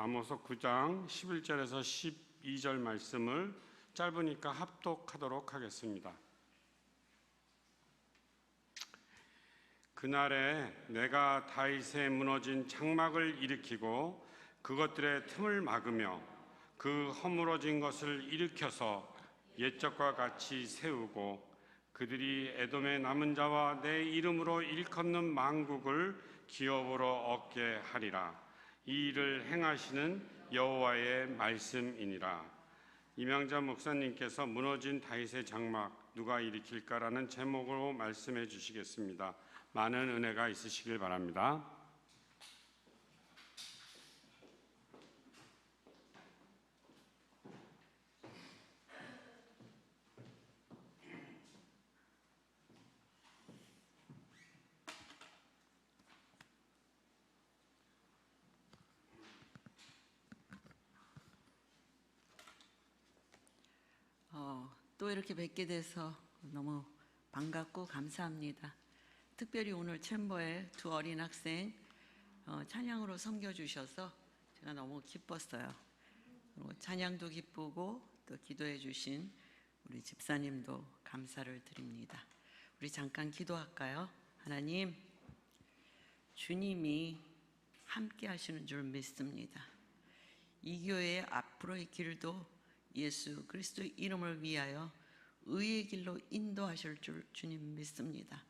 아모스 9장 11절에서 12절 말씀을 짧으니까 합독하도록 하겠습니다. 그날에 내가 다윗의 무너진 장막을 일으키고 그것들의 틈을 막으며 그 허물어진 것을 일으켜서 옛적과 같이 세우고 그들이 에돔의 남은 자와 내 이름으로 일컫는 만국을 기업으로 얻게 하리라. 이 일을 행하시는 여호와의 말씀이니라. 이명자 목사님께서 무너진 다윗의 장막 누가 일으킬까라는 제목으로 말씀해 주시겠습니다. 많은 은혜가 있으시길 바랍니다. 또 이렇게 뵙게 돼서 너무 반갑고 감사합니다. 특별히 오늘 챔버에 두 어린 학생 찬양으로 섬겨주셔서 제가 너무 기뻤어요. 그리고 찬양도 기쁘고 또 기도해 주신 우리 집사님도 감사를 드립니다. 우리 잠깐 기도할까요? 하나님, 주님이 함께 하시는 줄 믿습니다. 이 교회의 앞으로의 길도 예수 그리스도의 이름을 위하여 의의 길로 인도하실 줄 주님 믿습니다.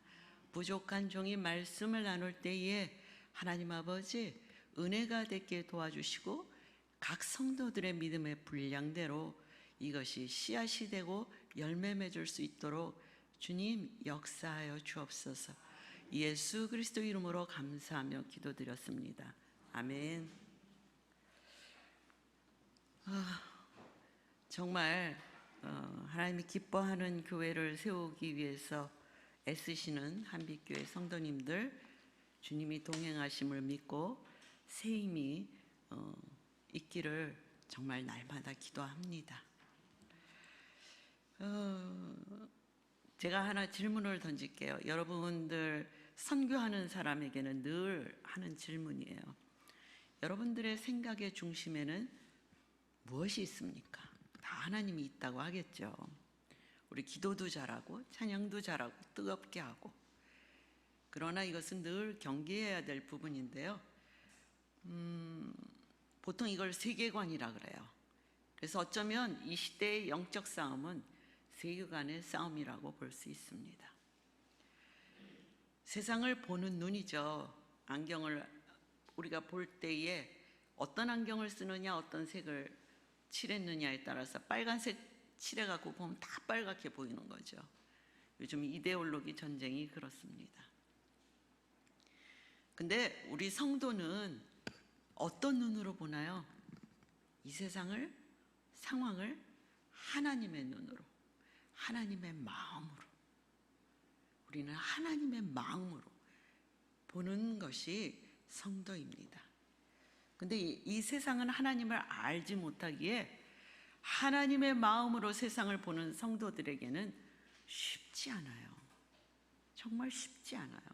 부족한 종이 말씀을 나눌 때에 하나님 아버지 은혜가 되게 도와주시고 각 성도들의 믿음의 분량대로 이것이 씨앗이 되고 열매 맺을 수 있도록 주님 역사하여 주옵소서. 예수 그리스도 이름으로 감사하며 기도드렸습니다. 아멘. 정말 하나님이 기뻐하는 교회를 세우기 위해서 애쓰시는 한빛교회 성도님들, 주님이 동행하심을 믿고 새 힘이 있기를 정말 날마다 기도합니다. 제가 하나 질문을 던질게요. 여러분들 선교하는 사람에게는 늘 하는 질문이에요. 여러분들의 생각의 중심에는 무엇이 있습니까? 다 하나님이 있다고 하겠죠. 우리 기도도 잘하고 찬양도 잘하고 뜨겁게 하고, 그러나 이것은 늘 경계해야 될 부분인데요. 보통 이걸 세계관이라 그래요. 그래서 어쩌면 이 시대의 영적 싸움은 세계관의 싸움이라고 볼 수 있습니다. 세상을 보는 눈이죠. 안경을 우리가 볼 때에 어떤 안경을 쓰느냐, 어떤 색을 칠했느냐에 따라서 빨간색 칠해갖고 보면 다 빨갛게 보이는 거죠. 요즘 이데올로기 전쟁이 그렇습니다. 근데 우리 성도는 어떤 눈으로 보나요? 이 세상을, 상황을 하나님의 눈으로, 하나님의 마음으로, 우리는 하나님의 마음으로 보는 것이 성도입니다. 근데 이 세상은 하나님을 알지 못하기에 하나님의 마음으로 세상을 보는 성도들에게는 쉽지 않아요. 정말 쉽지 않아요.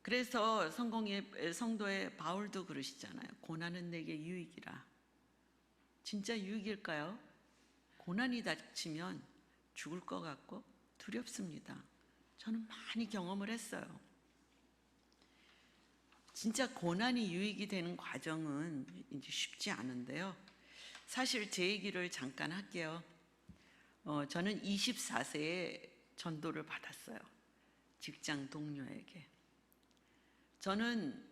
그래서 성도의 바울도 그러시잖아요. 고난은 내게 유익이라. 진짜 유익일까요? 고난이 닥치면 죽을 것 같고 두렵습니다. 저는 많이 경험을 했어요. 진짜 고난이 유익이 되는 과정은 이제 쉽지 않은데요. 사실 제 얘기를 잠깐 할게요. 저는 24세에 전도를 받았어요. 직장 동료에게. 저는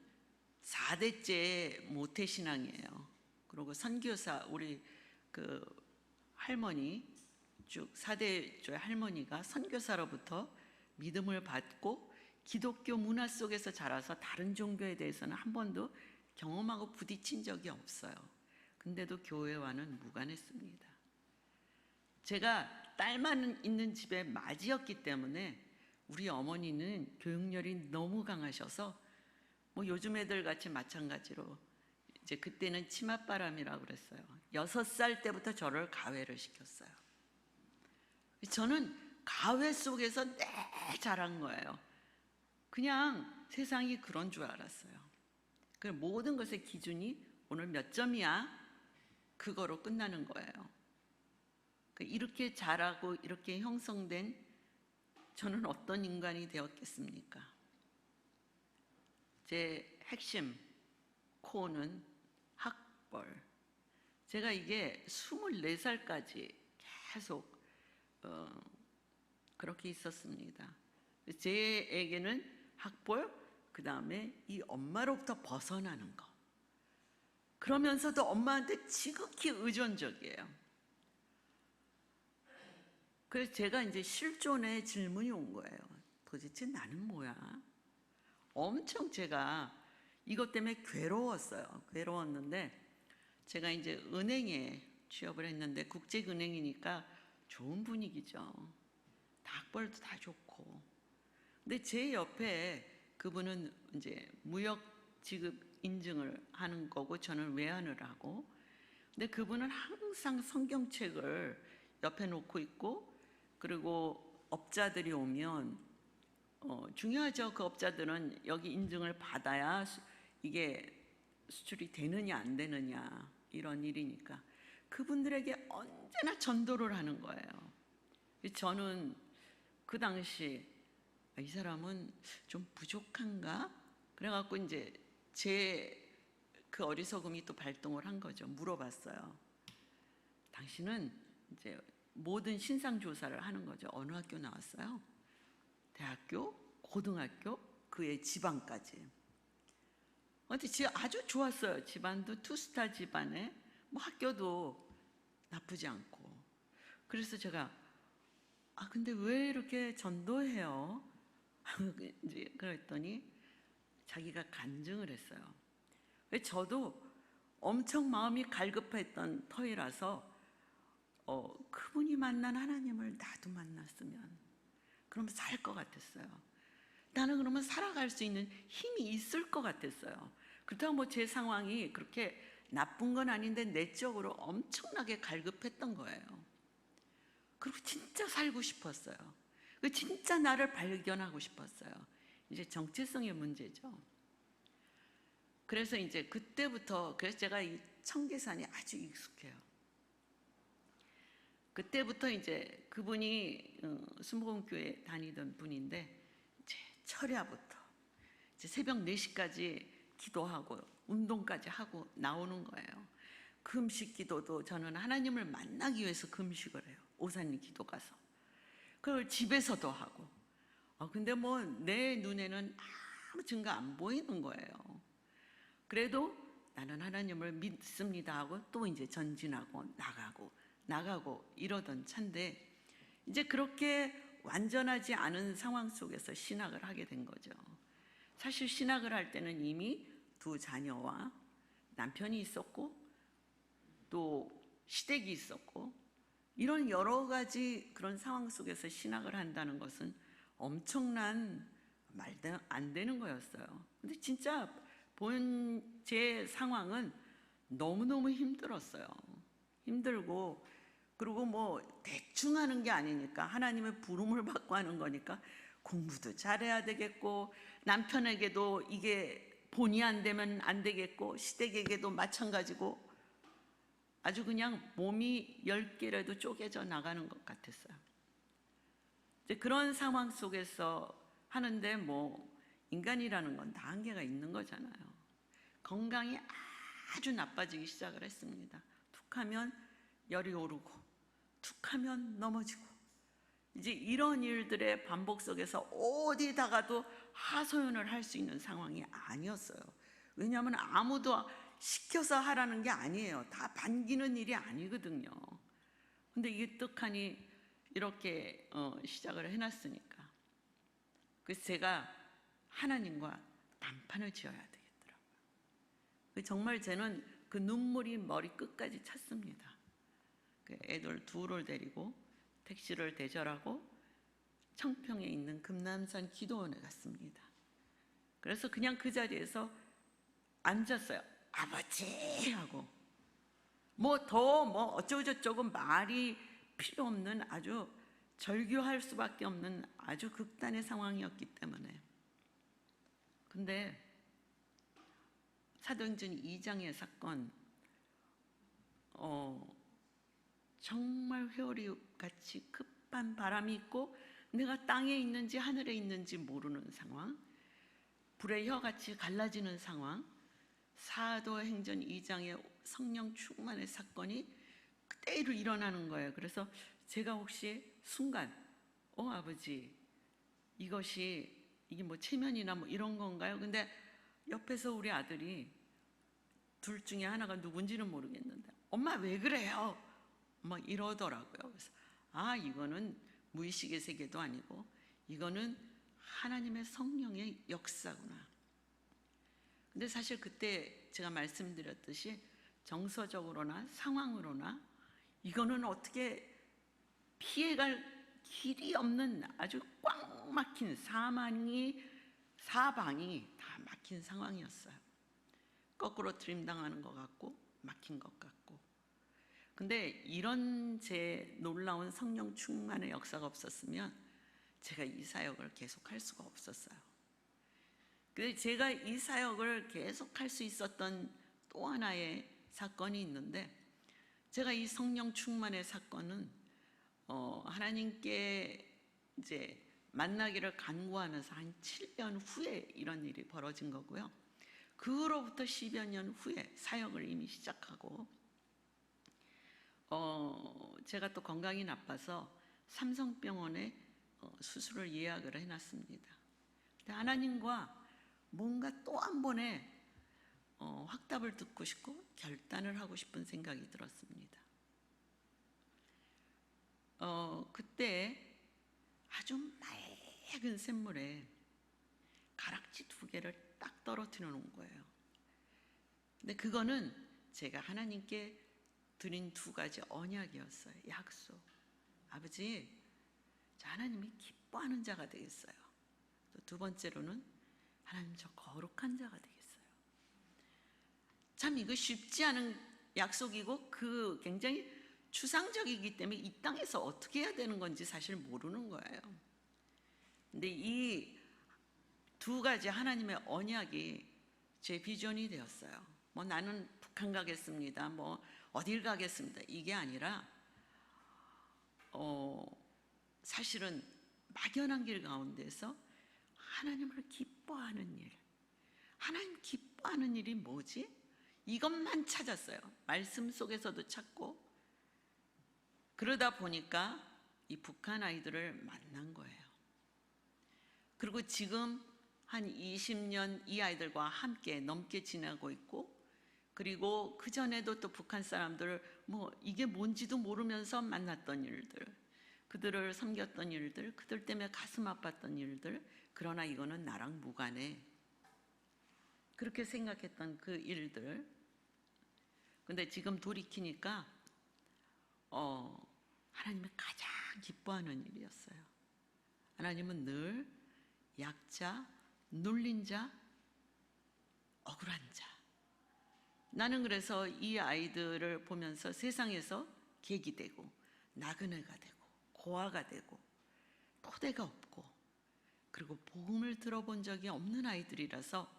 4대째 모태신앙이에요. 그리고 선교사, 우리 그 할머니, 쭉 4대째 할머니가 선교사로부터 믿음을 받고 기독교 문화 속에서 자라서 다른 종교에 대해서는 한 번도 경험하고 부딪힌 적이 없어요. 근데도 교회와는 무관했습니다. 제가 딸만 있는 집의 맏이었기 때문에 우리 어머니는 교육열이 너무 강하셔서 뭐 요즘 애들 같이 마찬가지로 이제 그때는 치맛바람이라고 그랬어요. 6살 때부터 저를 가회를 시켰어요. 저는 가회 속에서 내 자란 거예요. 그냥 세상이 그런 줄 알았어요. 그 모든 것의 기준이 오늘 몇 점이야? 그거로 끝나는 거예요. 이렇게 자라고 이렇게 형성된 저는 어떤 인간이 되었겠습니까? 제 핵심 코어는 학벌. 제가 이게 24살까지 계속 그렇게 있었습니다. 제에게는 학벌, 그 다음에 이 엄마로부터 벗어나는 거. 그러면서도 엄마한테 지극히 의존적이에요. 그래서 제가 이제 실존의 질문이 온 거예요. 도대체 나는 뭐야? 엄청 제가 이것 때문에 괴로웠어요. 괴로웠는데 제가 이제 은행에 취업을 했는데 국제은행이니까 좋은 분위기죠. 학벌도 다 좋고. 근데 제 옆에 그분은 이제 무역 지급 인증을 하는 거고 저는 외환을 하고. 근데 그분은 항상 성경책을 옆에 놓고 있고, 그리고 업자들이 오면 중요하죠. 그 업자들은 여기 인증을 받아야 이게 수출이 되느냐 안 되느냐 이런 일이니까 그분들에게 언제나 전도를 하는 거예요. 저는 그 당시 이 사람은 좀 부족한가? 그래갖고 이제 제 그 어리석음이 또 발동을 한 거죠. 물어봤어요. 당신은 이제 모든 신상 조사를 하는 거죠. 어느 학교 나왔어요? 대학교, 고등학교, 그의 집안까지. 근데 아주 좋았어요. 집안도 투스타 집안에, 뭐 학교도 나쁘지 않고. 그래서 제가 근데 왜 이렇게 전도해요? 이제 그랬더니 자기가 간증을 했어요. 왜 저도 엄청 마음이 갈급했던 터이라서 그분이 만난 하나님을 나도 만났으면 그럼 살 것 같았어요. 나는 그러면 살아갈 수 있는 힘이 있을 것 같았어요. 그렇다고 뭐 제 상황이 그렇게 나쁜 건 아닌데 내적으로 엄청나게 갈급했던 거예요. 그리고 진짜 살고 싶었어요. 진짜 나를 발견하고 싶었어요. 이제 정체성의 문제죠. 그래서 이제 그때부터, 그래서 제가 이 청계산이 아주 익숙해요. 그때부터 이제 그분이 순복음교회 다니던 분인데 이제 철야부터 이제 새벽 4시까지 기도하고 운동까지 하고 나오는 거예요. 금식 기도도 저는 하나님을 만나기 위해서 금식을 해요. 오산리 기도 가서. 그걸 집에서도 하고. 근데 뭐 내 눈에는 아무 증거 안 보이는 거예요. 그래도 나는 하나님을 믿습니다 하고 또 이제 전진하고 나가고 이러던 차인데 이제 그렇게 완전하지 않은 상황 속에서 신학을 하게 된 거죠. 사실 신학을 할 때는 이미 2 자녀와 남편이 있었고 또 시댁이 있었고 이런 여러 가지 그런 상황 속에서 신학을 한다는 것은 엄청난 말도 안 되는 거였어요. 근데 진짜 본 제 상황은 너무너무 힘들었어요. 힘들고 그리고 뭐 대충 하는 게 아니니까 하나님의 부름을 받고 하는 거니까 공부도 잘해야 되겠고 남편에게도 이게 본의 안 되면 안 되겠고 시댁에게도 마찬가지고 아주 그냥 몸이 10개라도 쪼개져 나가는 것 같았어요. 이제 그런 상황 속에서 하는데 뭐 인간이라는 건 다 한계가 있는 거잖아요. 건강이 아주 나빠지기 시작을 했습니다. 툭 하면 열이 오르고 툭 하면 넘어지고 이제 이런 일들의 반복 속에서 어디다가도 하소연을 할 수 있는 상황이 아니었어요. 왜냐하면 아무도 시켜서 하라는 게 아니에요. 다 반기는 일이 아니거든요. 근데 이게 떡하니 이렇게 시작을 해놨으니까 그래서 제가 하나님과 단판을 지어야 되겠더라고요. 정말 저는 그 눈물이 머리 끝까지 찼습니다. 애들 둘을 데리고 택시를 대절하고 청평에 있는 금남산 기도원에 갔습니다. 그래서 그냥 그 자리에서 앉았어요. 아버지 하고 뭐 어쩌고저쩌고 말이 필요 없는 아주 절규할 수밖에 없는 아주 극단의 상황이었기 때문에 근데 사도행전 2장의 사건, 정말 회오리같이 급한 바람이 있고 내가 땅에 있는지 하늘에 있는지 모르는 상황, 불의 혀같이 갈라지는 상황, 사도행전 2장의 성령 충만의 사건이 그대로 일어나는 거예요. 그래서 제가 혹시 순간 아버지 이게 뭐 체면이나 뭐 이런 건가요? 근데 옆에서 우리 아들이 둘 중에 하나가 누군지는 모르겠는데 엄마 왜 그래요? 막 이러더라고요. 그래서 이거는 무의식의 세계도 아니고 이거는 하나님의 성령의 역사구나. 근데 사실 그때 제가 말씀드렸듯이 정서적으로나 상황으로나 이거는 어떻게 피해갈 길이 없는 아주 꽉 막힌 사방이 다 막힌 상황이었어요. 거꾸로 들림당하는 것 같고 막힌 것 같고. 근데 이런 제 놀라운 성령 충만의 역사가 없었으면 제가 이 사역을 계속할 수가 없었어요. 근데 제가 이 사역을 계속할 수 있었던 또 하나의 사건이 있는데, 제가 이 성령 충만의 사건은 하나님께 이제 만나기를 간구하면서 한 7년 후에 이런 일이 벌어진 거고요. 그로부터 10여 년 후에 사역을 이미 시작하고, 제가 또 건강이 나빠서 삼성병원에 수술을 예약을 해놨습니다. 근데 하나님과 뭔가 또 한 번의 확답을 듣고 싶고 결단을 하고 싶은 생각이 들었습니다. 그때 아주 맑은 샘물에 가락지 2개를 딱 떨어뜨려 놓은 거예요. 근데 그거는 제가 하나님께 드린 2가지 언약이었어요. 약속. 아버지, 저 하나님이 기뻐하는 자가 되겠어요. 또 2번째로는 하나님 저 거룩한 자가 되겠어요. 참 이거 쉽지 않은 약속이고 그 굉장히 추상적이기 때문에 이 땅에서 어떻게 해야 되는 건지 사실 모르는 거예요. 근데 이 2가지 하나님의 언약이 제 비전이 되었어요. 뭐 나는 북한 가겠습니다. 뭐 어딜 가겠습니다. 이게 아니라 사실은 막연한 길 가운데서 하나님을 기뻐하는 일. 하나님 기뻐하는 일이 뭐지? 이것만 찾았어요. 말씀 속에서도 찾고. 그러다 보니까 이 북한 아이들을 만난 거예요. 그리고 지금 한 20년 이 아이들과 함께 넘게 지내고 있고, 그리고 그전에도 또 북한 사람들 뭐 이게 뭔지도 모르면서 만났던 일들, 그들을 섬겼던 일들, 그들 때문에 가슴 아팠던 일들, 그러나 이거는 나랑 무관해. 그렇게 생각했던 그 일들. 근데 지금 돌이키니까 하나님이 가장 기뻐하는 일이었어요. 하나님은 늘 약자, 눌린 자, 억울한 자. 나는 그래서 이 아이들을 보면서 세상에서 객이 되고 나그네가 되고 고아가 되고 토대가 없고 그리고 복음을 들어본 적이 없는 아이들이라서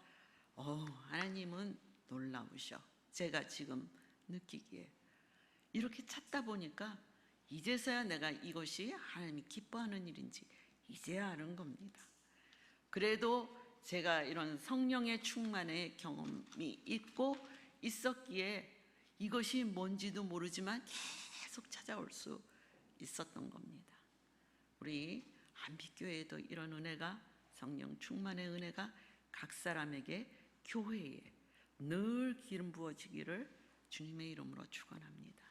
하나님은 놀라우셔. 제가 지금 느끼기에 이렇게 찾다 보니까 이제서야 내가 이것이 하나님이 기뻐하는 일인지 이제야 아는 겁니다. 그래도 제가 이런 성령의 충만의 경험이 있었기에 이것이 뭔지도 모르지만 계속 찾아올 수 있었던 겁니다. 우리 한빛교회에도 이런 은혜가, 성령 충만의 은혜가 각 사람에게 교회에 늘 기름 부어지기를 주님의 이름으로 축원합니다.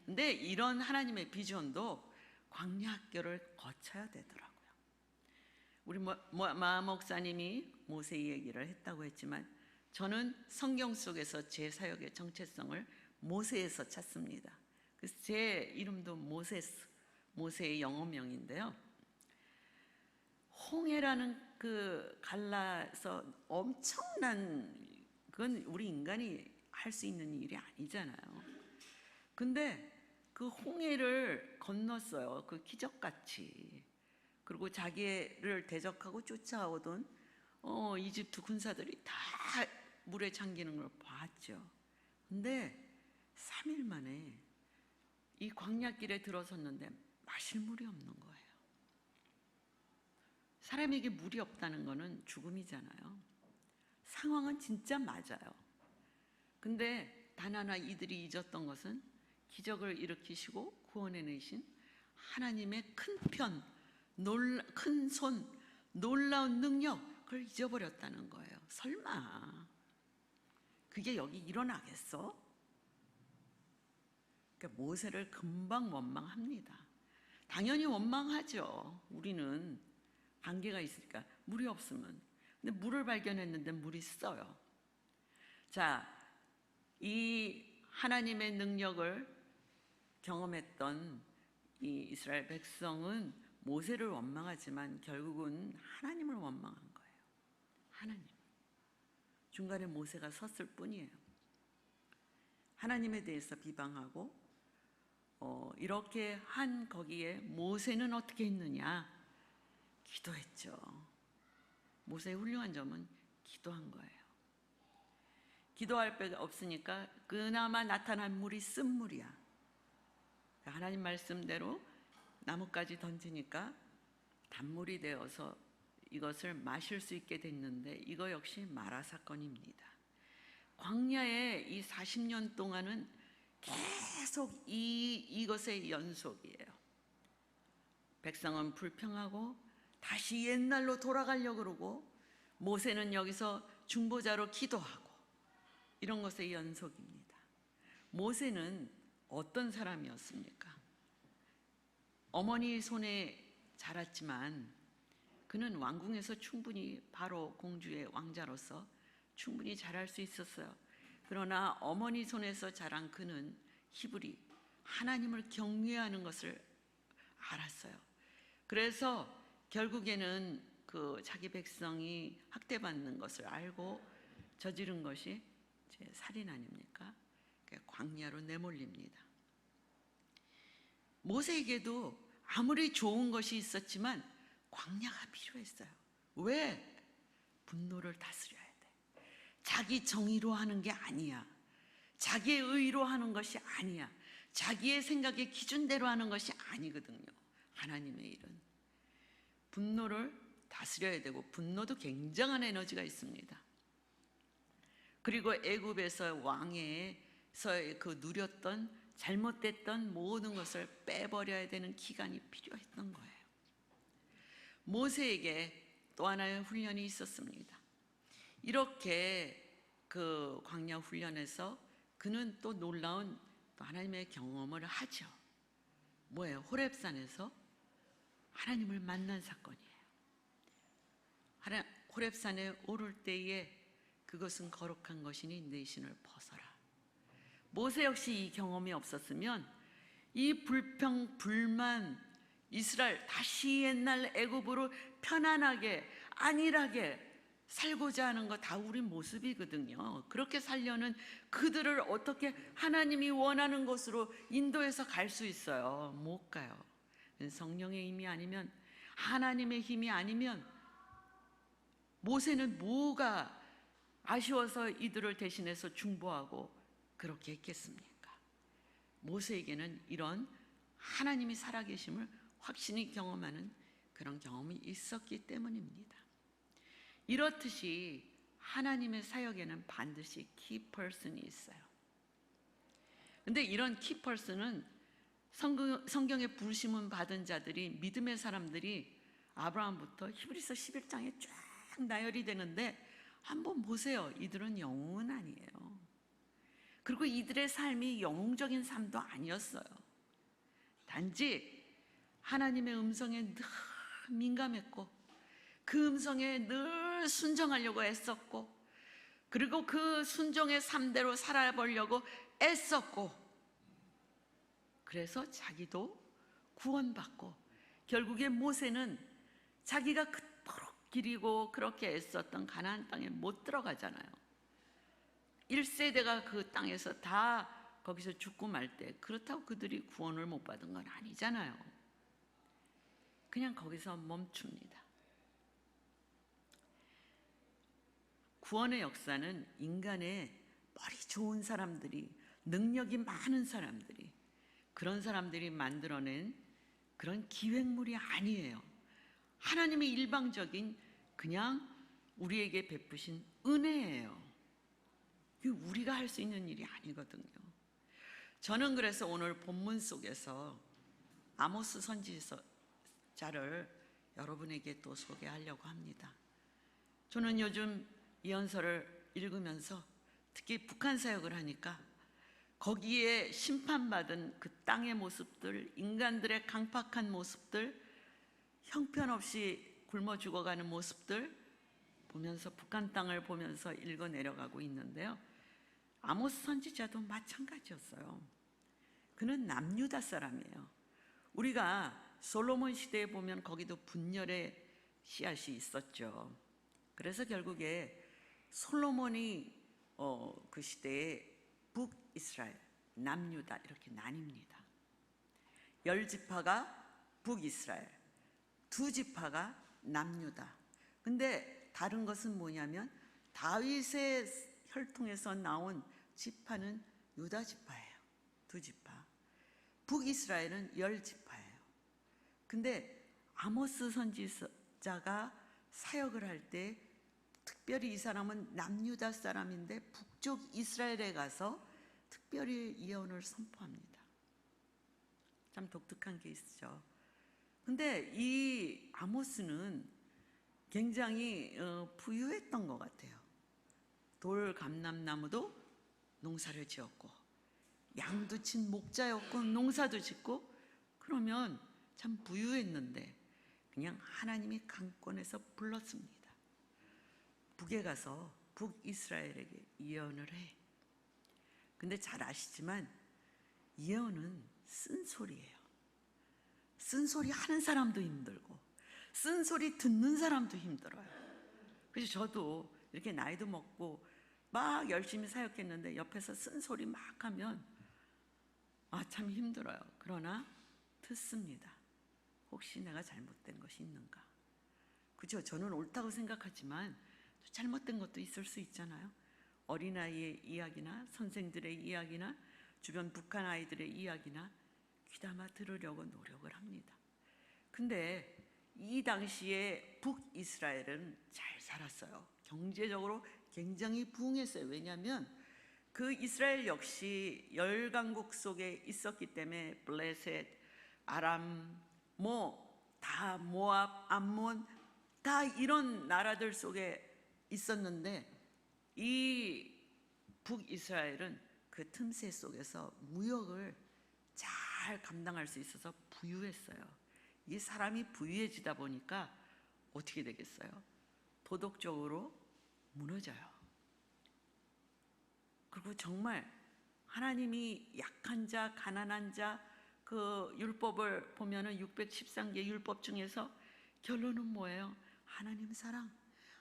근데 이런 하나님의 비전도 광야 학교를 거쳐야 되더라고요. 우리 마 목사님이 모세 얘기를 했다고 했지만 저는 성경 속에서 제 사역의 정체성을 모세에서 찾습니다. 그래서 제 이름도 모세의 영어명인데요. 홍해라는 그 갈라서 엄청난, 그건 우리 인간이 할 수 있는 일이 아니잖아요. 근데 그 홍해를 건넜어요. 그 기적같이. 그리고 자기를 대적하고 쫓아오던 이집트 군사들이 다 물에 잠기는 걸 봤죠. 근데 3일 만에 이 광야길에 들어섰는데 마실 물이 없는 거예요. 사람에게 물이 없다는 거는 죽음이잖아요. 상황은 진짜 맞아요. 근데 단 하나 이들이 잊었던 것은 기적을 일으키시고 구원해내신 하나님의 큰 손, 놀라운 능력, 그걸 잊어버렸다는 거예요. 설마 그게 여기 일어나겠어? 그러니까 모세를 금방 원망합니다. 당연히 원망하죠. 우리는 한계가 있으니까. 물이 없으면. 근데 물을 발견했는데 물이 써요. 자, 이 하나님의 능력을 경험했던 이 이스라엘 백성은 모세를 원망하지만 결국은 하나님을 원망한 거예요. 하나님. 중간에 모세가 섰을 뿐이에요. 하나님에 대해서 비방하고 이렇게 한 거기에 모세는 어떻게 했느냐? 기도했죠. 모세의 훌륭한 점은 기도한 거예요. 기도할 데 없으니까 그나마 나타난 물이 쓴 물이야. 하나님 말씀대로 나뭇가지 던지니까 단물이 되어서 이것을 마실 수 있게 됐는데 이거 역시 마라 사건입니다. 광야에 이 40년 동안은 계속 이것의 연속이에요. 백성은 불평하고 다시 옛날로 돌아가려고 그러고 모세는 여기서 중보자로 기도하고 이런 것의 연속입니다. 모세는 어떤 사람이었습니까? 어머니 손에 자랐지만 그는 왕궁에서 충분히 바로 공주의 왕자로서 충분히 자랄 수 있었어요. 그러나 어머니 손에서 자란 그는 히브리 하나님을 경외하는 것을 알았어요. 그래서 결국에는 그 자기 백성이 학대받는 것을 알고 저지른 것이 살인 아닙니까? 광야로 내몰립니다. 모세에게도 아무리 좋은 것이 있었지만 광야가 필요했어요. 왜? 분노를 다스려야 돼. 자기 정의로 하는 게 아니야. 자기의 의로 하는 것이 아니야. 자기의 생각의 기준대로 하는 것이 아니거든요. 하나님의 일은. 분노를 다스려야 되고 분노도 굉장한 에너지가 있습니다. 그리고 애굽에서 왕에서 그 누렸던 잘못됐던 모든 것을 빼버려야 되는 기간이 필요했던 거예요. 모세에게 또 하나의 훈련이 있었습니다. 이렇게 그 광야 훈련에서 그는 또 놀라운 또 하나님의 경험을 하죠. 뭐예요? 호렙산에서 하나님을 만난 사건이에요. 호렙산에 오를 때에 그것은 거룩한 것이니 내 신을 벗어라. 모세 역시 이 경험이 없었으면 이 불평, 불만, 이스라엘 다시 옛날 애굽으로 편안하게 안일하게 살고자 하는 거 다 우리 모습이거든요. 그렇게 살려는 그들을 어떻게 하나님이 원하는 곳으로 인도해서 갈 수 있어요? 못 가요. 성령의 힘이 아니면, 하나님의 힘이 아니면 모세는 뭐가 아쉬워서 이들을 대신해서 중보하고 그렇게 했겠습니까? 모세에게는 이런 하나님이 살아계심을 확신히 경험하는 그런 경험이 있었기 때문입니다. 이렇듯이 하나님의 사역에는 반드시 키퍼슨이 있어요. 근데 이런 키퍼슨은 성경의 부르심을 받은 자들이, 믿음의 사람들이 아브라함부터 히브리서 11장에 쫙 나열이 되는데 한번 보세요. 이들은 영웅은 아니에요. 그리고 이들의 삶이 영웅적인 삶도 아니었어요. 단지 하나님의 음성에 늘 민감했고 그 음성에 늘 순종하려고 애썼고 그리고 그 순종의 삶대로 살아보려고 애썼고 그래서 자기도 구원받고 결국에 모세는 자기가 그토록 기리고 그렇게 애썼던 가나안 땅에 못 들어가잖아요. 1세대가 그 땅에서 다 거기서 죽고 말 때 그렇다고 그들이 구원을 못 받은 건 아니잖아요. 그냥 거기서 멈춥니다. 구원의 역사는 인간의 머리 좋은 사람들이, 능력이 많은 사람들이, 그런 사람들이 만들어낸 그런 기획물이 아니에요. 하나님의 일방적인 그냥 우리에게 베푸신 은혜예요. 이게 우리가 할 수 있는 일이 아니거든요. 저는 그래서 오늘 본문 속에서 아모스 선지자를 여러분에게 또 소개하려고 합니다. 저는 요즘 예언서를 읽으면서 특히 북한 사역을 하니까 거기에 심판받은 그 땅의 모습들, 인간들의 강팍한 모습들, 형편없이 굶어 죽어가는 모습들 보면서 북한 땅을 보면서 읽어 내려가고 있는데요. 아모스 선지자도 마찬가지였어요. 그는 남유다 사람이에요. 우리가 솔로몬 시대에 보면 거기도 분열의 씨앗이 있었죠. 그래서 결국에 솔로몬이 그 시대에 북이스라엘, 남유다 이렇게 나뉩니다. 10지파가 북이스라엘, 2지파가 남유다. 근데 다른 것은 뭐냐면 다윗의 혈통에서 나온 지파는 유다 지파예요. 2지파. 북이스라엘은 10지파예요. 근데 아모스 선지자가 사역을 할 때 특별히 이 사람은 남유다 사람인데 북쪽 이스라엘에 가서 특별히 예언을 선포합니다. 참 독특한 케이스죠. 근데 이 아모스는 굉장히 부유했던 것 같아요. 돌 감람나무도 농사를 지었고 양도 친 목자였고 농사도 짓고, 그러면 참 부유했는데 그냥 하나님이 강권해서 불렀습니다. 북에 가서 북이스라엘에게 예언을 해. 근데 잘 아시지만 예언은 쓴소리예요. 쓴소리 하는 사람도 힘들고 쓴소리 듣는 사람도 힘들어요. 그래서 저도 이렇게 나이도 먹고 막 열심히 사역했는데 옆에서 쓴소리 막 하면 참 힘들어요. 그러나 듣습니다. 혹시 내가 잘못된 것이 있는가? 그죠? 저는 옳다고 생각하지만 잘못된 것도 있을 수 있잖아요. 어린아이의 이야기나 선생들의 이야기나 주변 북한 아이들의 이야기나 귀담아 들으려고 노력을 합니다. 근데 이 당시에 북이스라엘은 잘 살았어요. 경제적으로 굉장히 부흥했어요. 왜냐하면 그 이스라엘 역시 열강국 속에 있었기 때문에 블레셋, 아람, 다 모압, 암몬 다 이런 나라들 속에 있었는데 이 북이스라엘은 그 틈새 속에서 무역을 잘 감당할 수 있어서 부유했어요. 이 사람이 부유해지다 보니까 어떻게 되겠어요? 도덕적으로 무너져요. 그리고 정말 하나님이 약한 자, 가난한 자, 그 율법을 보면은 613개 율법 중에서 결론은 뭐예요? 하나님 사랑.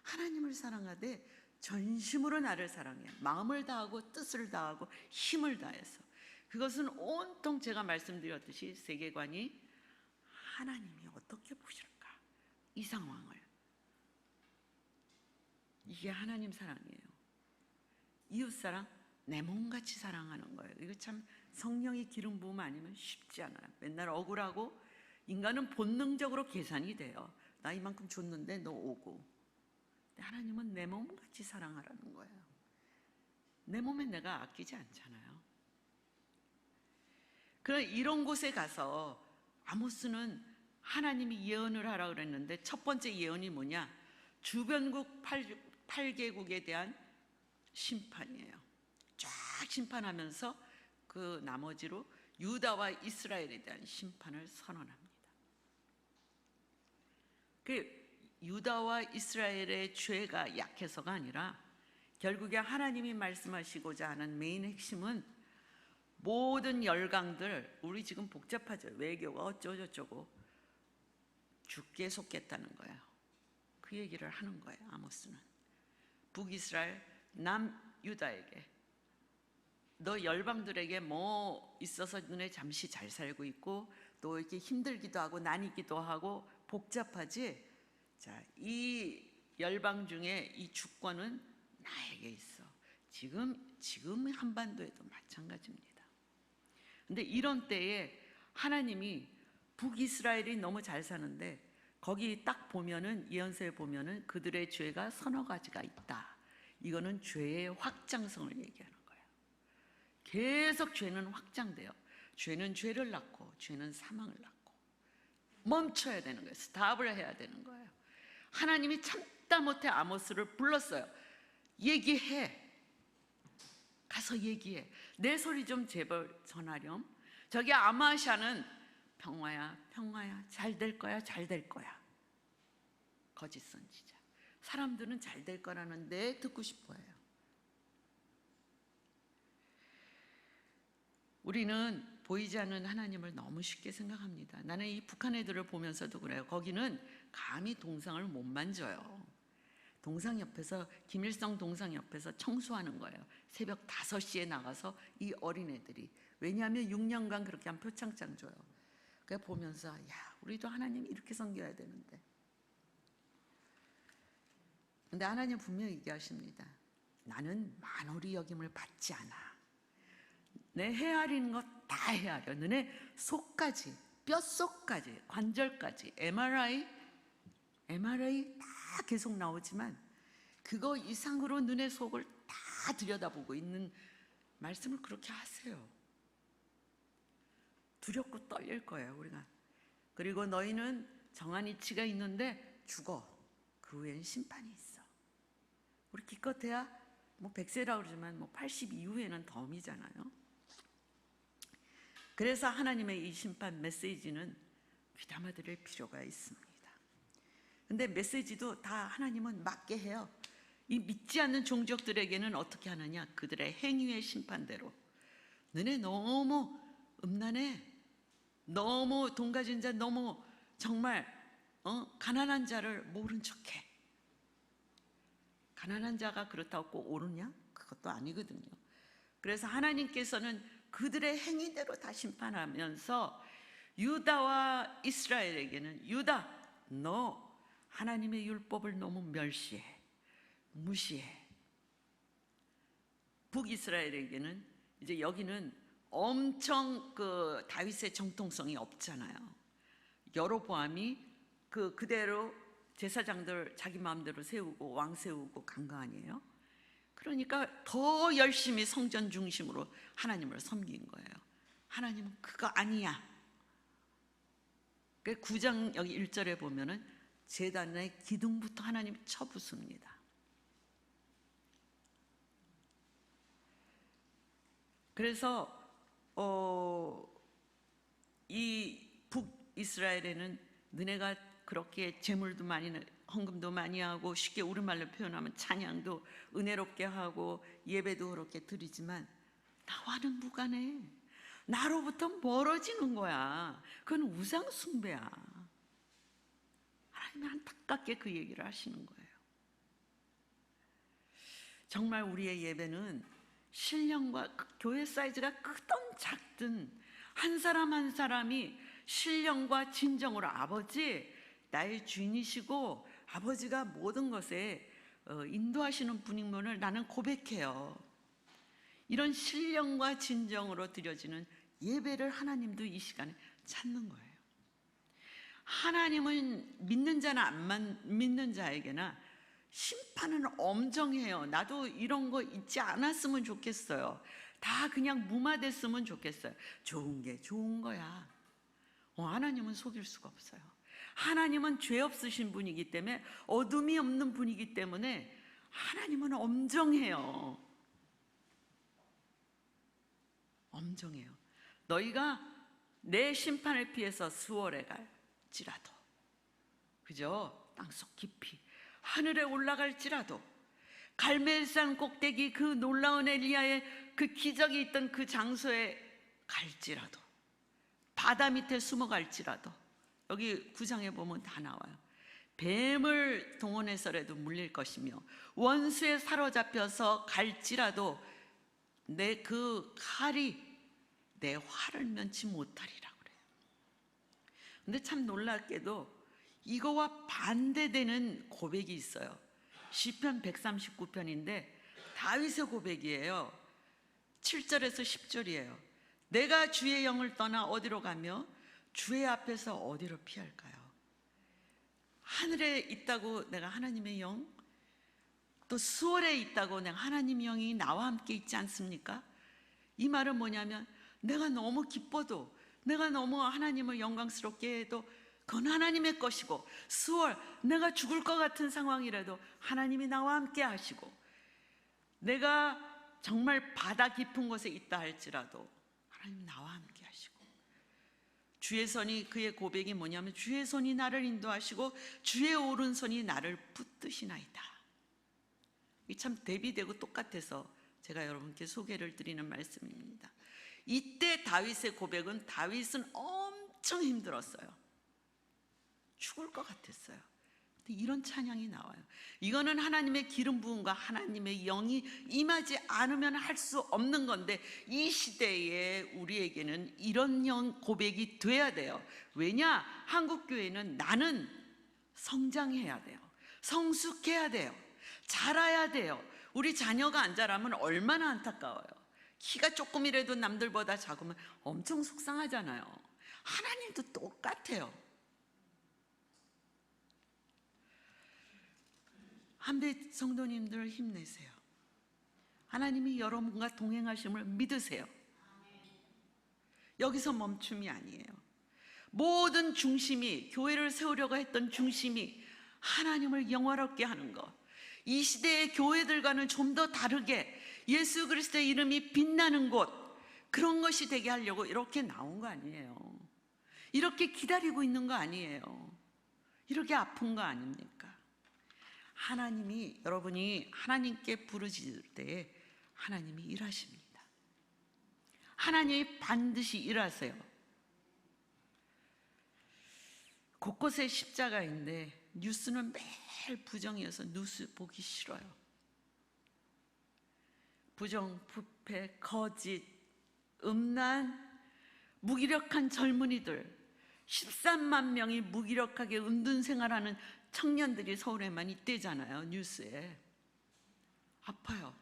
하나님을 사랑하되 전심으로 나를 사랑해. 마음을 다하고 뜻을 다하고 힘을 다해서. 그것은 온통 제가 말씀드렸듯이 세계관이 하나님이 어떻게 보실까? 이 상황을. 이게 하나님 사랑이에요. 이웃사랑, 내 몸같이 사랑하는 거예요. 이거 참 성령이 기름 부음 아니면 쉽지 않아요. 맨날 억울하고 인간은 본능적으로 계산이 돼요. 나 이만큼 줬는데 너 오고. 근데 하나님은 내 몸같이 사랑하라는 거예요. 내 몸에 내가 아끼지 않잖아요. 그럼 이런 곳에 가서 아모스는 하나님이 예언을 하라 그랬는데 첫 번째 예언이 뭐냐? 주변국 8개국에 대한 심판이에요. 쫙 심판하면서 그 나머지로 유다와 이스라엘에 대한 심판을 선언합니다. 그 유다와 이스라엘의 죄가 약해서가 아니라 결국에 하나님이 말씀하시고자 하는 메인 핵심은 모든 열강들, 우리 지금 복잡하죠. 외교가 어쩌고저쩌고 죽게 속겠다는 거예요. 그 얘기를 하는 거예요. 아모스는 북이스라엘, 남유다에게 너 열방들에게 뭐 있어서 너네 잠시 잘 살고 있고 또 이렇게 힘들기도 하고 나뉘기도 하고 복잡하지. 자, 이 열방 중에 이 주권은 나에게 있어. 지금 한반도에도 마찬가지입니다. 근데 이런 때에 하나님이 북이스라엘이 너무 잘 사는데 거기 딱 보면은 예언서에 보면은 그들의 죄가 서너 가지가 있다. 이거는 죄의 확장성을 얘기하는 거예요. 계속 죄는 확장돼요. 죄는 죄를 낳고 죄는 사망을 낳고 멈춰야 되는 거예요. 스탑을 해야 되는 거예요. 하나님이 참다 못해 아모스를 불렀어요. 얘기해. 가서 얘기해. 내 소리 좀 제발 전하렴. 저기 아마샤는 평화야, 평화야, 잘 될 거야, 잘 될 거야. 거짓 선지자. 사람들은 잘 될 거라는데 듣고 싶어해요. 우리는 보이지 않는 하나님을 너무 쉽게 생각합니다. 나는 이 북한 애들을 보면서도 그래요. 거기는 감히 동상을 못 만져요. 동상 옆에서, 김일성 동상 옆에서 청소하는 거예요. 새벽 5시에 나가서 이 어린애들이. 왜냐하면 6년간 그렇게 하면 표창장 줘요. 그래 보면서 야, 우리도 하나님 이렇게 섬겨야 되는데. 근데 하나님 분명히 얘기하십니다. 나는 만홀히 여김을 받지 않아. 내 헤아리는 것 다 헤아려. 너네 속까지, 뼛속까지, 관절까지, MRI 다 계속 나오지만 그거 이상으로 눈의 속을 다 들여다보고 있는 말씀을 그렇게 하세요. 두렵고 떨릴 거예요, 우리가. 그리고 너희는 정한 이치가 있는데 죽어. 그 후엔 심판이 있어. 우리 기껏해야 뭐 100세라고 그러지만 뭐 80 이후에는 덤이잖아요. 그래서 하나님의 이 심판 메시지는 귀담아 들을 필요가 있습니다. 근데 메시지도 다 하나님은 맞게 해요. 이 믿지 않는 종족들에게는 어떻게 하느냐? 그들의 행위의 심판대로. 너네 너무 음란해. 너무 돈 가진 자, 너무 정말 가난한 자를 모른 척해. 가난한 자가 그렇다고 꼭 옳으냐? 그것도 아니거든요. 그래서 하나님께서는 그들의 행위대로 다 심판하면서 유다와 이스라엘에게는 유다, 너 하나님의 율법을 너무 멸시해, 무시해. 북이스라엘에게는 이제 여기는 엄청 그 다윗의 정통성이 없잖아요. 여로보암이 그대로 제사장들 자기 마음대로 세우고 왕 세우고 간 거 아니에요? 그러니까 더 열심히 성전 중심으로 하나님을 섬긴 거예요. 하나님은 그거 아니야. 9장 여기 1절에 보면은 제단의 기둥부터 하나님이 쳐부숩니다. 그래서 이 북이스라엘에는 너네가 그렇게 재물도 많이 헌금도 많이 하고 쉽게 우리말로 표현하면 찬양도 은혜롭게 하고 예배도 그렇게 드리지만 나와는 무관해. 나로부터 멀어지는 거야. 그건 우상 숭배야. 하나님이 안타깝게 그 얘기를 하시는 거예요. 정말 우리의 예배는 신령과 교회 사이즈가 크든 작든 한 사람 한 사람이 신령과 진정으로 아버지 나의 주인이시고 아버지가 모든 것에 인도하시는 분임을 나는 고백해요. 이런 신령과 진정으로 드려지는 예배를 하나님도 이 시간에 찾는 거예요. 하나님은 믿는 자나 안 믿는 자에게나 심판은 엄정해요. 나도 이런 거 있지 않았으면 좋겠어요. 다 그냥 무마됐으면 좋겠어요. 좋은 게 좋은 거야. 하나님은 속일 수가 없어요. 하나님은 죄 없으신 분이기 때문에, 어둠이 없는 분이기 때문에 하나님은 엄정해요. 엄정해요. 너희가 내 심판을 피해서 수월에 갈지라도, 그죠? 땅속 깊이 하늘에 올라갈지라도, 갈멜산 꼭대기 그 놀라운 엘리야의 그 기적이 있던 그 장소에 갈지라도, 바다 밑에 숨어갈지라도, 여기 9장에 보면 다 나와요. 뱀을 동원해서라도 물릴 것이며 원수에 사로잡혀서 갈지라도 내 그 칼이 내 화를 면치 못하리라 그래요. 근데 참 놀랍게도 이거와 반대되는 고백이 있어요. 시편 139편인데 다윗의 고백이에요. 7절에서 10절이에요. 내가 주의 영을 떠나 어디로 가며 주의 앞에서 어디로 피할까요? 하늘에 있다고 내가 하나님의 영, 또 수월에 있다고 내가 하나님의 영이 나와 함께 있지 않습니까? 이 말은 뭐냐면 내가 너무 기뻐도, 내가 너무 하나님을 영광스럽게 해도 그건 하나님의 것이고, 수월 내가 죽을 것 같은 상황이라도 하나님이 나와 함께 하시고, 내가 정말 바다 깊은 곳에 있다 할지라도 하나님 나와 함께 하시고, 주의 손이, 그의 고백이 뭐냐면 주의 손이 나를 인도하시고 주의 오른손이 나를 붙드시나이다. 이 참 대비되고 똑같아서 제가 여러분께 소개를 드리는 말씀입니다. 이때 다윗의 고백은, 다윗은 엄청 힘들었어요. 죽을 것 같았어요. 근데 이런 찬양이 나와요. 이거는 하나님의 기름 부음과 하나님의 영이 임하지 않으면 할 수 없는 건데, 이 시대에 우리에게는 이런 고백이 돼야 돼요. 왜냐? 한국 교회는 나는 성장해야 돼요. 성숙해야 돼요. 자라야 돼요. 우리 자녀가 안 자라면 얼마나 안타까워요. 키가 조금이라도 남들보다 작으면 엄청 속상하잖아요. 하나님도 똑같아요. 한빛 성도님들 힘내세요. 하나님이 여러분과 동행하심을 믿으세요. 여기서 멈춤이 아니에요. 모든 중심이, 교회를 세우려고 했던 중심이 하나님을 영화롭게 하는 것, 이 시대의 교회들과는 좀 더 다르게 예수 그리스도의 이름이 빛나는 곳, 그런 것이 되게 하려고 이렇게 나온 거 아니에요. 이렇게 기다리고 있는 거 아니에요. 이렇게 아픈 거 아닙니까? 하나님이, 여러분이 하나님께 부르짖을 때 하나님이 일하십니다. 하나님이 반드시 일하세요. 곳곳에 십자가인데 뉴스는 매일 부정이어서 뉴스 보기 싫어요. 부정, 부패, 거짓, 음란, 무기력한 젊은이들, 13만 명이 무기력하게 은둔 생활하는 청년들이 서울에만 있대잖아요. 뉴스에. 아파요.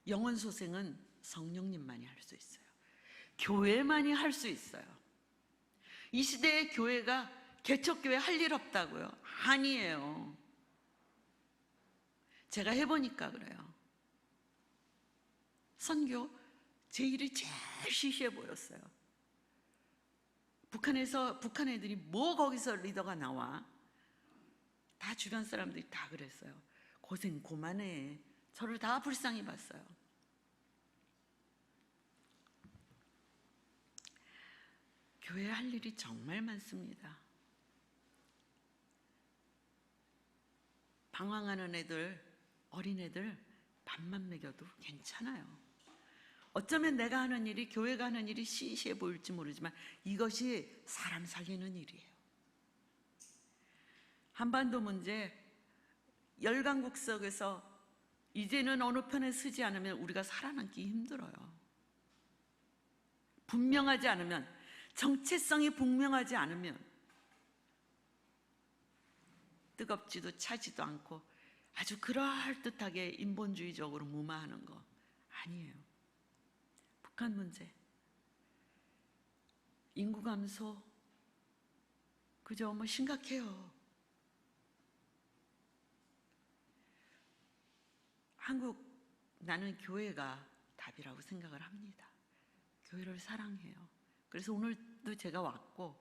영혼 소생은 성령님만이 할 수 있어요. 교회만이 할 수 있어요. 이 시대의 교회가 개척교회 할 일 없다고요? 아니에요. 제가 해보니까 그래요. 선교 제 일이 제일 시시해 보였어요. 북한 애들이 뭐 거기서 리더가 나와? 다 주변 사람들이 다 그랬어요. 고생 고만해. 저를 다 불쌍히 봤어요. 교회 할 일이 정말 많습니다. 방황하는 애들, 어린애들 밥만 먹여도 괜찮아요. 어쩌면 내가 하는 일이, 교회가 하는 일이 시시해 보일지 모르지만 이것이 사람 살리는 일이에요. 한반도 문제, 열강국 속에서 이제는 어느 편에 서지 않으면 우리가 살아남기 힘들어요. 분명하지 않으면, 정체성이 분명하지 않으면 뜨겁지도 차지도 않고 아주 그럴듯하게 인본주의적으로 무마하는 거 아니에요. 북한 문제, 인구 감소, 그저 뭐 심각해요. 한국, 나는 교회가 답이라고 생각을 합니다. 교회를 사랑해요. 그래서 오늘도 제가 왔고,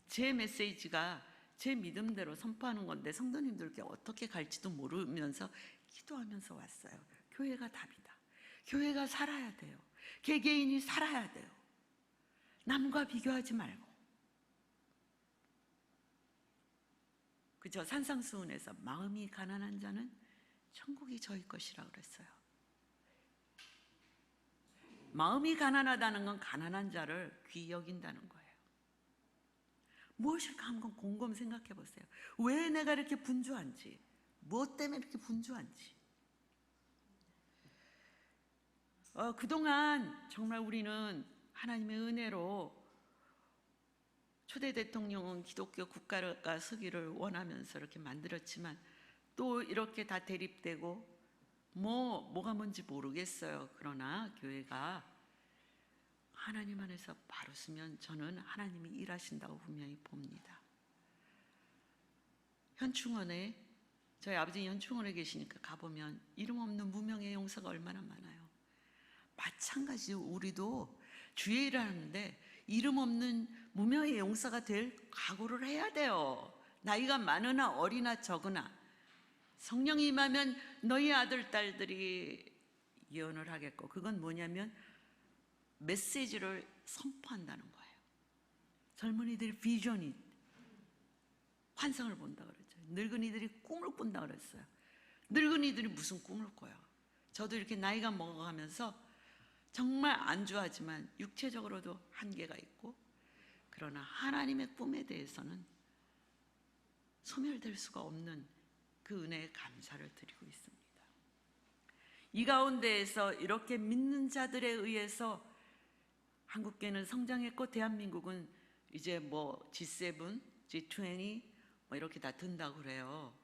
제 메시지가 제 믿음대로 선포하는 건데 성도님들께 어떻게 갈지도 모르면서 기도하면서 왔어요. 교회가 답이다. 교회가 살아야 돼요. 개개인이 살아야 돼요. 남과 비교하지 말고. 그저 산상수훈에서 마음이 가난한 자는 천국이 저희 것이라고 그랬어요. 마음이 가난하다는 건 가난한 자를 귀히 여긴다는 거예요. 무엇일까 한번 곰곰 생각해 보세요. 왜 내가 이렇게 분주한지, 무엇 때문에 이렇게 분주한지. 그동안 정말 우리는 하나님의 은혜로 초대 대통령은 기독교 국가가 서기를 원하면서 이렇게 만들었지만 또 이렇게 다 대립되고 뭐가 뭔지 모르겠어요. 그러나 교회가 하나님 안에서 바로 서면 저는 하나님이 일하신다고 분명히 봅니다. 현충원에 저희 아버지 현충원에 계시니까 가보면 이름 없는 무명의 용사가 얼마나 많아요. 마찬가지로 우리도 주의 일을 하는데 이름 없는 무명의 용사가 될 각오를 해야 돼요. 나이가 많으나 어리나 적으나 성령이 임하면 너희 아들 딸들이 예언을 하겠고, 그건 뭐냐면 메시지를 선포한다는 거예요. 젊은이들이 비전이 환상을 본다 그랬죠. 늙은이들이 꿈을 꾼다 그랬어요. 늙은이들이 무슨 꿈을 꿔요? 저도 이렇게 나이가 먹어가면서 정말 안주하지만 육체적으로도 한계가 있고, 그러나 하나님의 꿈에 대해서는 소멸될 수가 없는 그 은혜에 감사를 드리고 있습니다. 이 가운데에서 이렇게 믿는 자들에 의해서 한국교회는 성장했고, 대한민국은 이제 뭐 G7, G20 뭐 이렇게 다 든다고 그래요.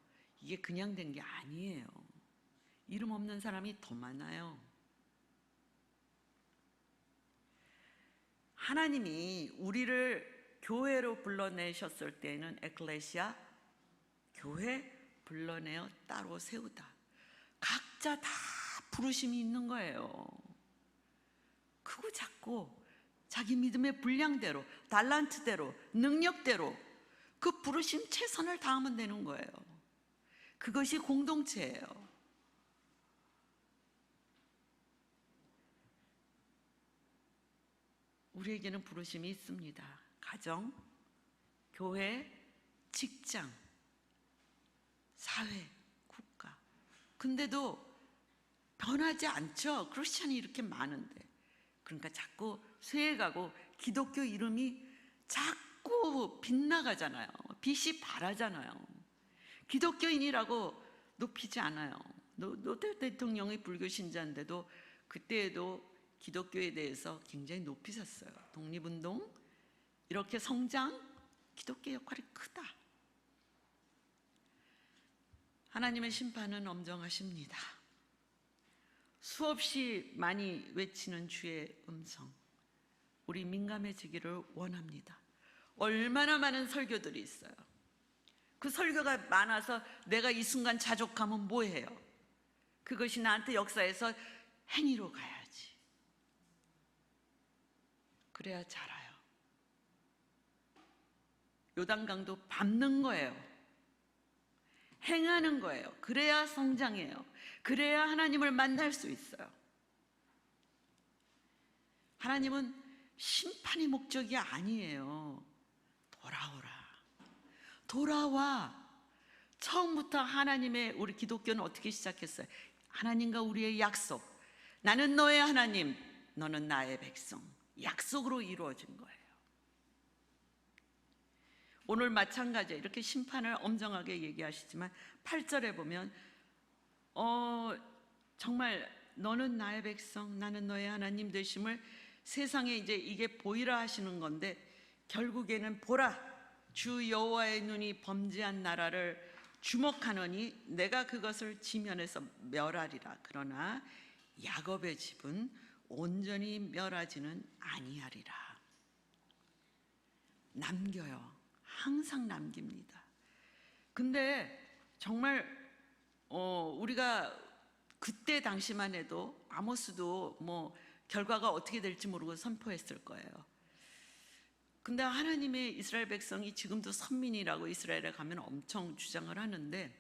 이게 그냥 된 게 아니에요. 이름 없는 사람이 더 많아요. 하나님이 우리를 교회로 불러내셨을 때는 에클레시아, 교회 불러내어 따로 세우다. 각자 다 부르심이 있는 거예요. 크고 작고 자기 믿음의 분량대로, 달란트대로, 능력대로 그 부르심 최선을 다하면 되는 거예요. 그것이 공동체예요. 우리에게는 부르심이 있습니다. 가정, 교회, 직장, 사회, 국가. 근데도 변하지 않죠. 크리스찬이 이렇게 많은데. 그러니까 자꾸 쇠해가고 기독교 이름이 자꾸 빗나가잖아요. 빛이 바라잖아요. 기독교인이라고 높이지 않아요. 노태 대통령이 불교 신자인데도 그때에도 기독교에 대해서 굉장히 높이셨어요. 독립운동, 이렇게 성장, 기독교의 역할이 크다. 하나님의 심판은 엄정하십니다. 수없이 많이 외치는 주의 음성, 우리 민감해지기를 원합니다. 얼마나 많은 설교들이 있어요. 그 설교가 많아서 내가 이 순간 자족하면 뭐해요? 그것이 나한테 역사에서 행위로 가야지. 그래야 자라요. 요단강도 밟는 거예요. 행하는 거예요. 그래야 성장해요. 그래야 하나님을 만날 수 있어요. 하나님은 심판이 목적이 아니에요. 돌아오라. 돌아와. 처음부터 하나님의, 우리 기독교는 어떻게 시작했어요? 하나님과 우리의 약속. 나는 너의 하나님, 너는 나의 백성. 약속으로 이루어진 거예요. 오늘 마찬가지예요. 이렇게 심판을 엄정하게 얘기하시지만 8절에 보면 정말 너는 나의 백성, 나는 너의 하나님 되심을 세상에 이제 이게 보이라 하시는 건데, 결국에는 보라, 주 여호와의 눈이 범죄한 나라를 주목하노니 내가 그것을 지면에서 멸하리라. 그러나 야곱의 집은 온전히 멸하지는 아니하리라. 남겨요. 항상 남깁니다. 근데 정말 우리가 그때 당시만 해도 아모스도 뭐 결과가 어떻게 될지 모르고 선포했을 거예요. 근데 하나님의 이스라엘 백성이 지금도 선민이라고 이스라엘에 가면 엄청 주장을 하는데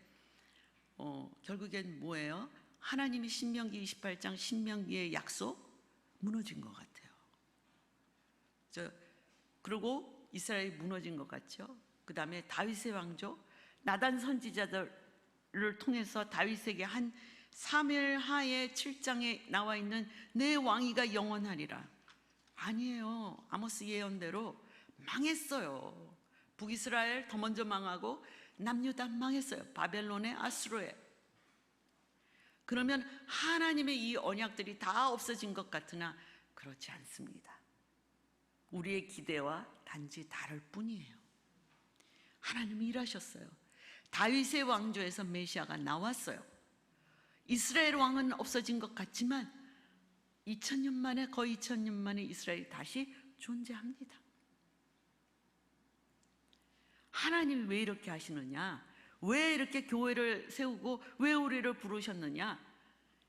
결국엔 뭐예요? 하나님이 신명기 28장 신명기의 약속 무너진 것 같아요. 그리고 이스라엘이 무너진 것 같죠. 그 다음에 다윗의 왕조, 나단 선지자들을 통해서 다윗에게 한 사무엘하의 7장에 나와 있는 내 왕위가 영원하리라. 아니에요. 아모스 예언대로 망했어요. 북이스라엘 더 먼저 망하고 남유다 망했어요. 바벨론에, 아수르에. 그러면 하나님의 이 언약들이 다 없어진 것 같으나 그렇지 않습니다. 우리의 기대와 단지 다를 뿐이에요. 하나님이 일하셨어요. 다윗의 왕조에서 메시아가 나왔어요. 이스라엘 왕은 없어진 것 같지만 2000년 만에, 거의 2000년 만에 이스라엘이 다시 존재합니다. 하나님이 왜 이렇게 하시느냐? 왜 이렇게 교회를 세우고 왜 우리를 부르셨느냐?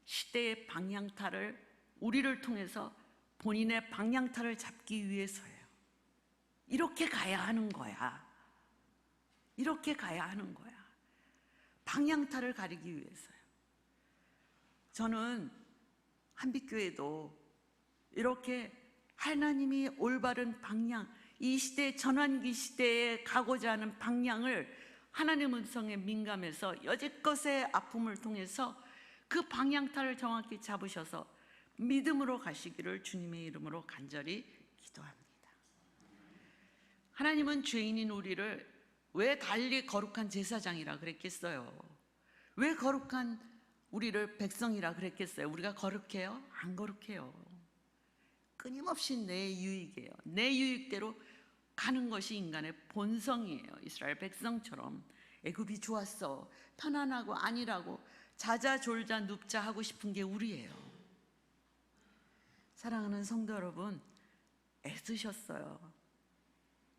시대의 방향타를 우리를 통해서 본인의 방향타를 잡기 위해서예요. 이렇게 가야 하는 거야. 이렇게 가야 하는 거야. 방향타를 가리기 위해서요. 저는 한빛교회도 이렇게 하나님이 올바른 방향, 이 시대, 전환기 시대에 가고자 하는 방향을 하나님 음성에 민감해서 여지껏의 아픔을 통해서 그 방향타를 정확히 잡으셔서 믿음으로 가시기를 주님의 이름으로 간절히 기도합니다. 하나님은 죄인인 우리를 왜 달리 거룩한 제사장이라 그랬겠어요? 왜 거룩한 우리를 백성이라 그랬겠어요? 우리가 거룩해요? 안 거룩해요. 끊임없이 내 유익이에요. 내 유익대로 가는 것이 인간의 본성이에요. 이스라엘 백성처럼 애굽이 좋았어, 편안하고 아니라고 자자졸자 눕자 하고 싶은 게 우리예요. 사랑하는 성도 여러분, 애쓰셨어요.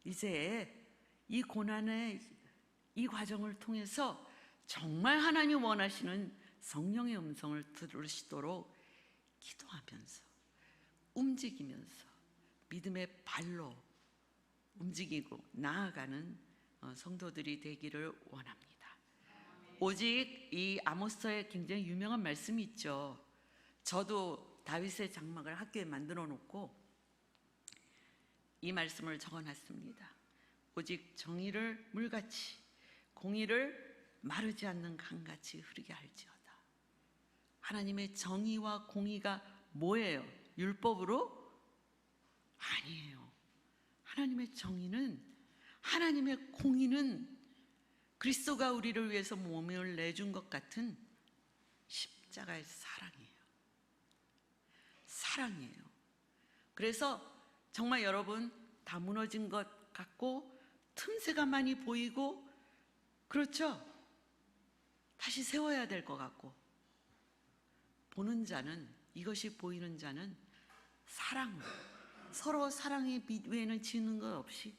이제 이 고난의 이 과정을 통해서 정말 하나님 원하시는 성령의 음성을 들으시도록 기도하면서 움직이면서 믿음의 발로 움직이고 나아가는 성도들이 되기를 원합니다. 오직 이 아모스서에 굉장히 유명한 말씀이 있죠. 저도 다윗의 장막을 학교에 만들어 놓고 이 말씀을 적어놨습니다. 오직 정의를 물같이, 공의를 마르지 않는 강같이 흐르게 할지어다. 하나님의 정의와 공의가 뭐예요? 율법으로? 아니에요. 하나님의 정의는, 하나님의 공의는 그리스도가 우리를 위해서 몸을 내준 것 같은 십자가의 사랑이에요. 사랑이에요. 그래서 정말 여러분 다 무너진 것 같고 틈새가 많이 보이고 그렇죠? 다시 세워야 될 것 같고, 보는 자는, 이것이 보이는 자는 사랑, 서로 사랑의 빛 외에는 지는 것 없이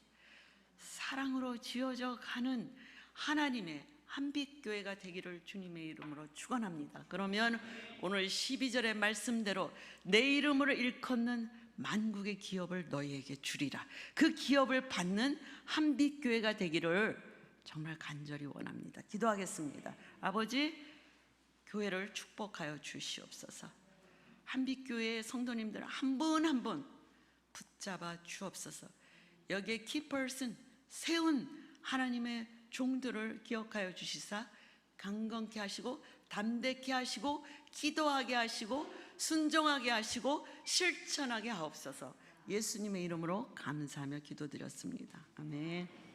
사랑으로 지어져 가는 하나님의 한빛교회가 되기를 주님의 이름으로 축원합니다. 그러면 오늘 12절의 말씀대로 내 이름으로 일컫는 만국의 기업을 너희에게 주리라. 그 기업을 받는 한빛교회가 되기를 정말 간절히 원합니다. 기도하겠습니다. 아버지, 교회를 축복하여 주시옵소서. 한빛교회의 성도님들 한 분 한 분 붙잡아 주옵소서. 여기에 키퍼슨, 세운 하나님의 종들을 기억하여 주시사 강건케 하시고 담대케 하시고 기도하게 하시고 순종하게 하시고 실천하게 하옵소서. 예수님의 이름으로 감사하며 기도드렸습니다. 아멘.